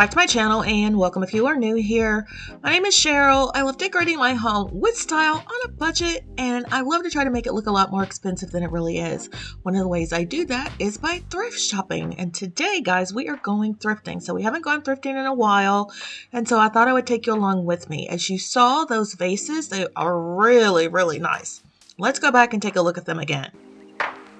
back to my channel and welcome if you are new here. My name is Cheryl. I love decorating my home with style on a budget, and I love to try to make it look a lot more expensive than it really is. One of the ways I do that is by thrift shopping, and today guys we are going thrifting. So we haven't gone thrifting in a while, and so I thought I would take you along with me. As you saw, those vases, they are really nice. Let's go back and take a look at them again.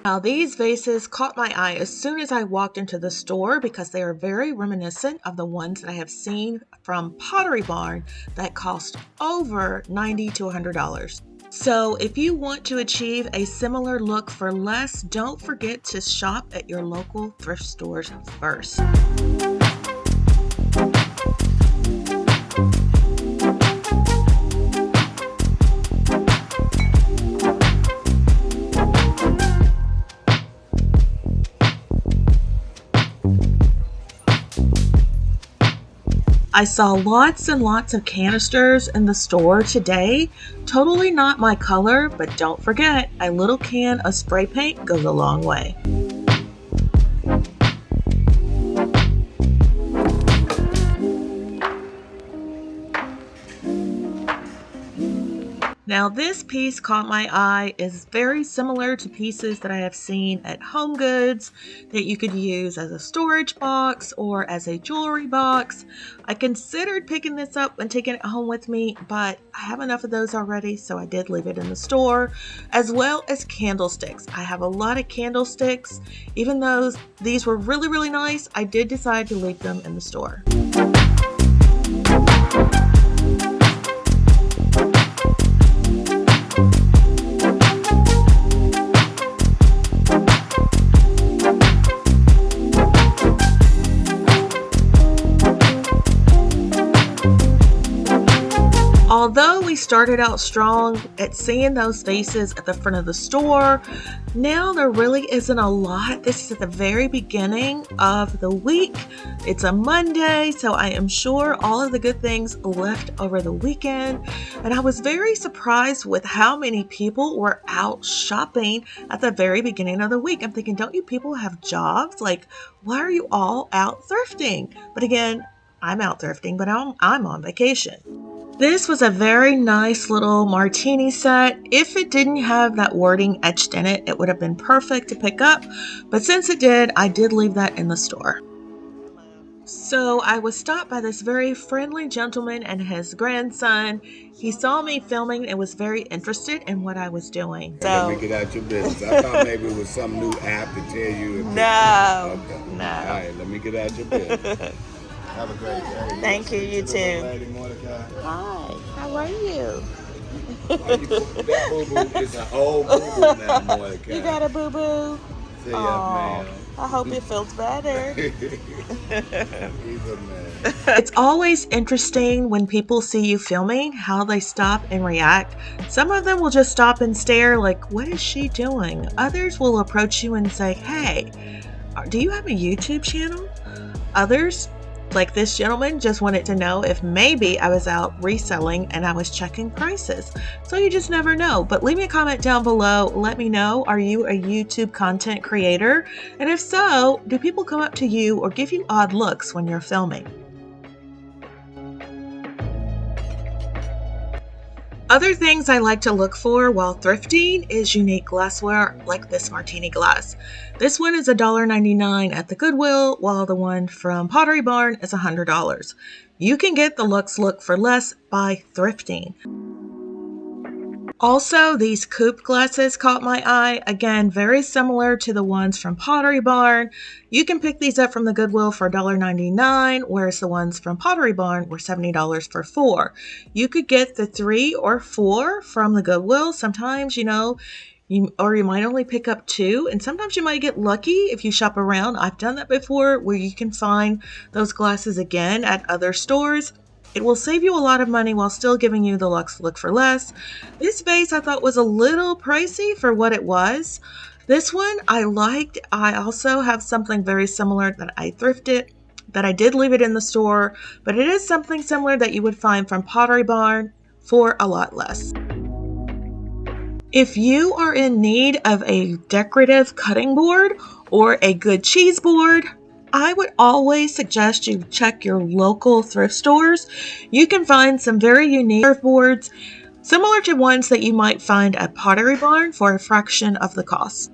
Now these vases caught my eye as soon as I walked into the store because they are very reminiscent of the ones that I have seen from Pottery Barn that cost over $90 to $100. So if you want to achieve a similar look for less, don't forget to shop at your local thrift stores first. I saw lots and lots of canisters in the store today. Totally not my color, but don't forget, a little can of spray paint goes a long way. Now this piece caught my eye. Is very similar to pieces that I have seen at Home Goods that you could use as a storage box or as a jewelry box. I considered picking this up and taking it home with me, but I have enough of those already, so I did leave it in the store, as well as candlesticks. I have a lot of candlesticks. Even though these were really nice, I did decide to leave them in the store. Although we started out strong at seeing those vases at the front of the store, now there really isn't a lot. This is at the very beginning of the week. It's a Monday, so I am sure all of the good things left over the weekend. And I was very surprised with how many people were out shopping at the very beginning of the week. I'm thinking, don't you people have jobs? Like, why are you all out thrifting? But again, I'm out thrifting, but I'm on vacation. This was a very nice little martini set. If it didn't have that wording etched in it, it would have been perfect to pick up. But since it did, I did leave that in the store. So I was stopped by this very friendly gentleman and his grandson. He saw me filming and was very interested in what I was doing. Let me get out your business. I thought maybe it was some new app to tell you. No. All right, let me get out your business. Have a great day. Thank you, you too. Hi, how are you? That boo-boo is an old boo-boo now, Mordecai. You got a boo-boo? Say ma'am. I hope it feels better. He's a man. It's always interesting when people see you filming, how they stop and react. Some of them will just stop and stare like, what is she doing? Others will approach you and say, hey, do you have a YouTube channel? Others, like this gentleman, just wanted to know if maybe I was out reselling and I was checking prices. So you just never know. But leave me a comment down below. Let me know, are you a YouTube content creator? And if so, do people come up to you or give you odd looks when you're filming? Other things I like to look for while thrifting is unique glassware like this martini glass. This one is $1.99 at the Goodwill, while the one from Pottery Barn is $100. You can get the Luxe look for less by thrifting. Also, these coupe glasses caught my eye. Again, very similar to the ones from Pottery Barn. You can pick these up from the Goodwill for $1.99, whereas the ones from Pottery Barn were $70 for 4. You could get the 3 or 4 from the Goodwill. Sometimes, you might only pick up 2, and sometimes you might get lucky if you shop around. I've done that before, where you can find those glasses again at other stores. It will save you a lot of money while still giving you the Luxe look for less. This vase I thought was a little pricey for what it was. This one I liked. I also have something very similar that I thrifted, that I did leave it in the store, but it is something similar that you would find from Pottery Barn for a lot less. If you are in need of a decorative cutting board or a good cheese board, I would always suggest you check your local thrift stores. You can find some very unique surfboards, similar to ones that you might find at Pottery Barn for a fraction of the cost.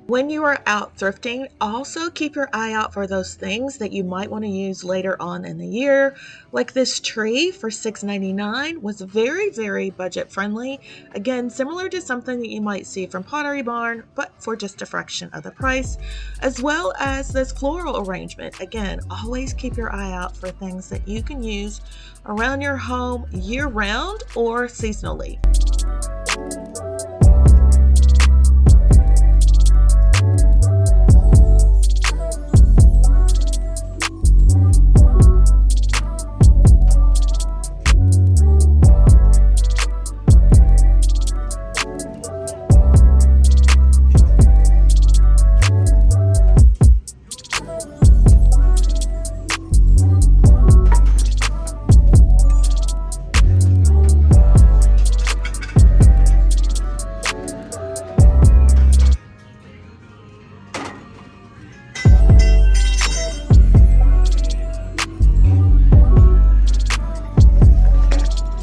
When you are out thrifting, also keep your eye out for those things that you might want to use later on in the year. Like this tree for $6.99 was very, very budget friendly. Again, similar to something that you might see from Pottery Barn, but for just a fraction of the price. As well as this floral arrangement. Again, always keep your eye out for things that you can use around your home year round or seasonally.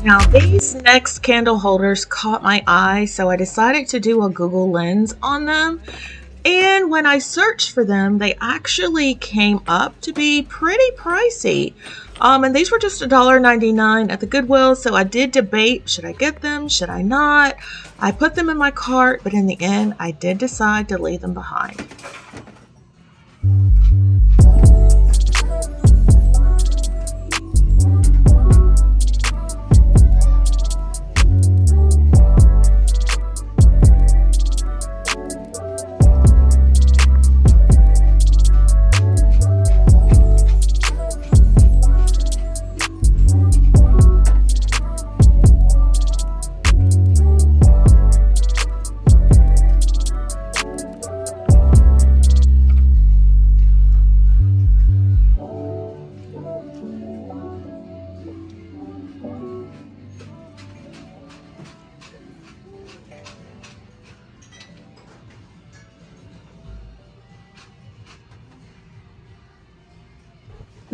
Now these next candle holders caught my eye, so I decided to do a Google Lens on them. And when I searched for them, they actually came up to be pretty pricey. And these were just $1.99 at the Goodwill, so I did debate, should I get them, should I not? I put them in my cart, but in the end, I did decide to leave them behind.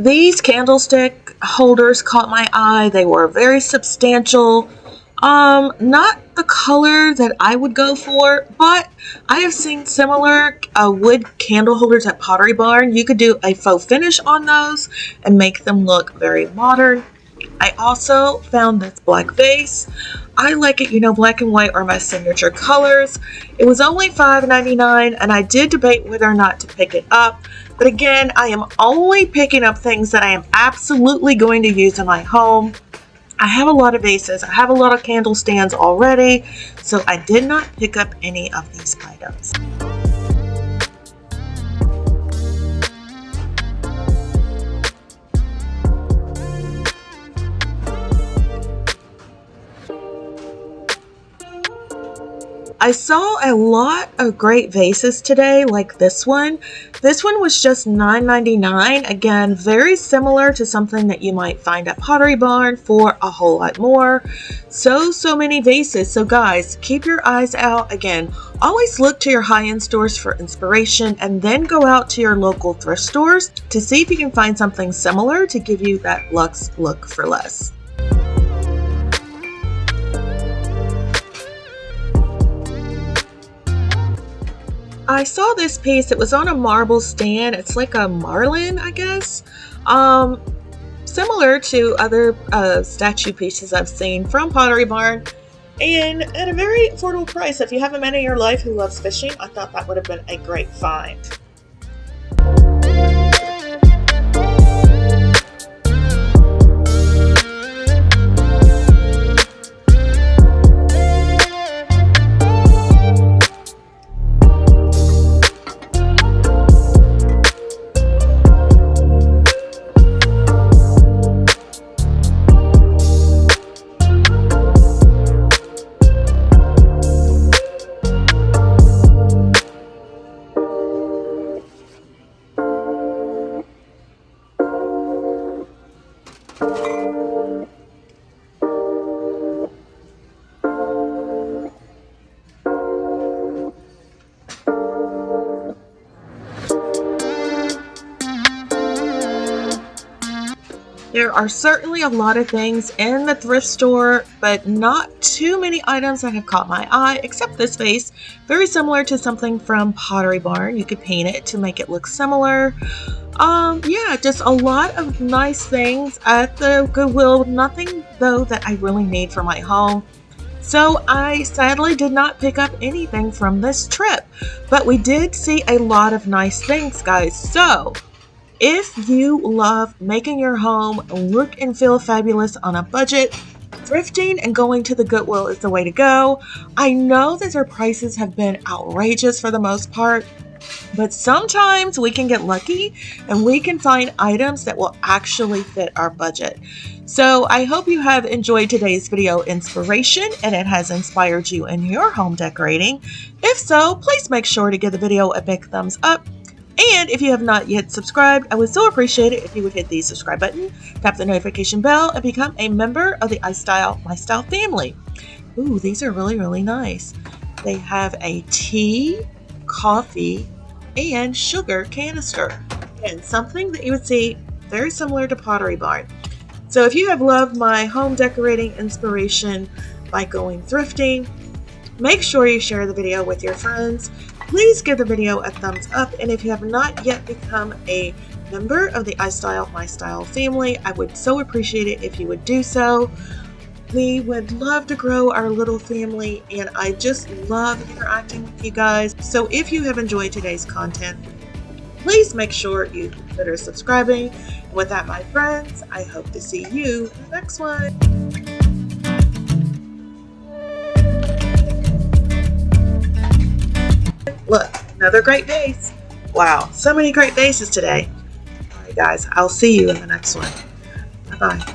These candlestick holders caught my eye. They were very substantial. Not the color that I would go for, but I have seen similar wood candle holders at Pottery Barn. You could do a faux finish on those and make them look very modern. I also found this black vase. I like it, black and white are my signature colors. It was only $5.99 and I did debate whether or not to pick it up. But again, I am only picking up things that I am absolutely going to use in my home. I have a lot of vases. I have a lot of candle stands already, so I did not pick up any of these items. I saw a lot of great vases today, like this one. This one was just $9.99. Again, very similar to something that you might find at Pottery Barn for a whole lot more. So many vases. So guys, keep your eyes out. Again, always look to your high-end stores for inspiration and then go out to your local thrift stores to see if you can find something similar to give you that luxe look for less. I saw this piece. It was on a marble stand. It's like a marlin, I guess. Similar to other statue pieces I've seen from Pottery Barn. And at a very affordable price. If you have a man in your life who loves fishing, I thought that would have been a great find. There are certainly a lot of things in the thrift store, but not too many items that have caught my eye, except this vase. Very similar to something from Pottery Barn. You could paint it to make it look similar. Yeah, just a lot of nice things at the Goodwill. Nothing, though, that I really need for my home. So I sadly did not pick up anything from this trip, but we did see a lot of nice things, guys. So if you love making your home look and feel fabulous on a budget, thrifting and going to the Goodwill is the way to go. I know that their prices have been outrageous for the most part, but sometimes we can get lucky and we can find items that will actually fit our budget. So I hope you have enjoyed today's video inspiration and it has inspired you in your home decorating. If so, please make sure to give the video a big thumbs up. And if you have not yet subscribed, I would so appreciate it if you would hit the subscribe button, tap the notification bell, and become a member of the iStylEMYSTYLE family. Ooh, these are really, really nice. They have a tea, coffee, and sugar canister. And something that you would see very similar to Pottery Barn. So if you have loved my home decorating inspiration by going thrifting, make sure you share the video with your friends. Please give the video a thumbs up, and if you have not yet become a member of the iStylEMYSTYLE family, I would so appreciate it if you would do so. We would love to grow our little family, and I just love interacting with you guys. So if you have enjoyed today's content, please make sure you consider subscribing. And with that, my friends, I hope to see you in the next one. Look, another great vase. Wow, so many great vases today. All right, guys, I'll see you in the next one. Bye-bye.